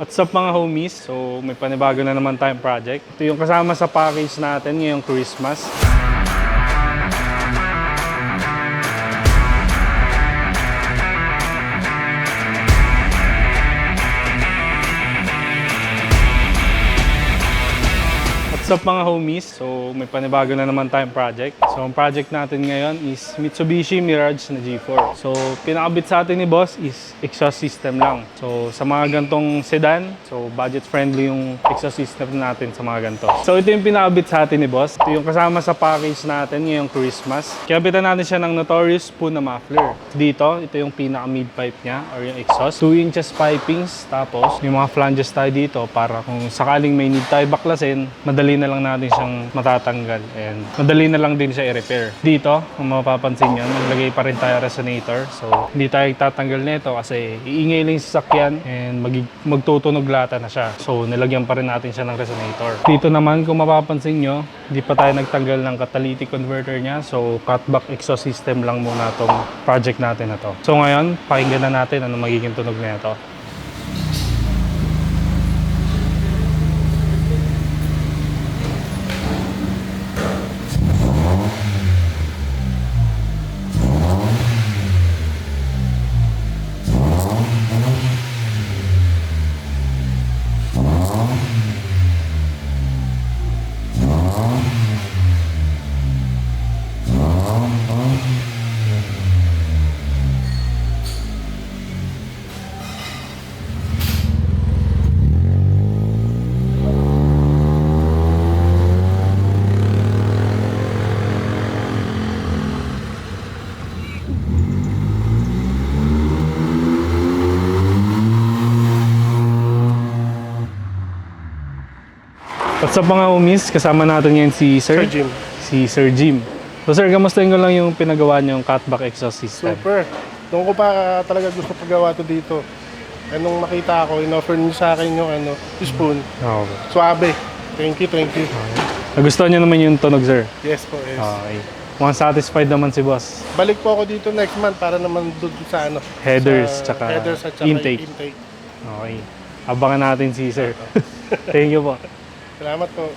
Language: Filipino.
What's up mga homies? So may panibago na naman tayong project. Ito yung kasama sa package natin ngayong Christmas. What's up mga homies? So may panibago na naman tayong project. So ang project natin ngayon is Mitsubishi Mirage na G4. So pinakabit sa atin ni boss is exhaust system lang. So sa mga gantong sedan, so budget friendly yung exhaust system natin sa mga ganto. So ito yung pinakabit sa atin ni boss. Ito yung kasama sa package natin ngayong Christmas. Kinabitan natin siya ng Notorious Puna muffler. Dito, ito yung pinaka mid pipe niya or yung exhaust. 2 inches pipings. Tapos yung mga flanges tayo dito para kung sakaling may need tayo baklasin, madali na lang natin siyang matatanggal and madali na lang din siya i-repair. Dito, kung mapapansin nyo, naglagay pa rin tayo resonator. So, hindi tayo tatanggal nito kasi iingay lang yung sasakyan and magtutunog lata na siya. So, nilagyan pa rin natin siya ng resonator. Dito naman, kung mapapansin nyo, hindi pa tayo nagtanggal ng catalytic converter niya. So, cutback exhaust system lang muna itong project natin na to. So, ngayon, pakinggan na natin ano magiging tunog na ito. What's up mga homies? Kasama natin ngayon si Sir Jim. Si Sir Jim. So Sir, kamustahin ko lang yung pinagawa niyong cutback exhaust system. Super. Doon ko pa talaga gusto pagawa to dito. Nung makita ko, in-offer niyo sa akin yung spoon. Okay. Suabe. Thank you, thank you. Nagustuhan niyo naman yung tunog, Sir? Yes po, yes. Okay. Mukhang satisfied naman si boss. Balik po ako dito next month para naman doon sa Headers, sa tsaka headers at intake. Okay. Abangan natin si Sir. Thank you po. Salamat po.